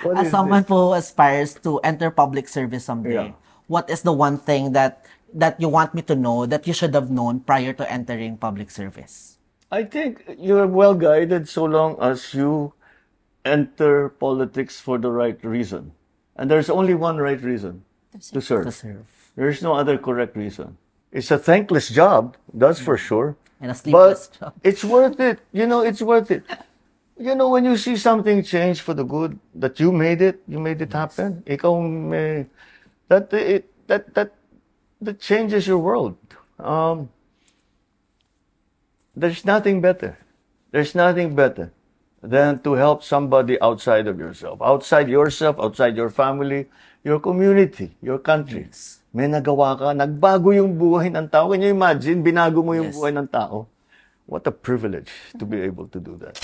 What As is someone this? who aspires to enter public service someday, Yeah. what is the one thing that you want me to know that you should have known prior to entering public service? I think you're well guided so long as you enter politics for the right reason. And there's only one right reason to To serve. serve. There's no other correct reason. It's a thankless job, that's for sure. And a sleepless But job. it's worth it. It's worth it. When you see something change for the good, that you made it happen. Ikaw may, that it that changes your world. Um, there's nothing better. There's nothing better than to help somebody outside yourself, outside your family, your community, your country. Yes. May nagawa ka, nagbago yung buhay ng tao. Can you imagine, binago mo yung Yes. buhay ng tao? What a privilege to be able to do that.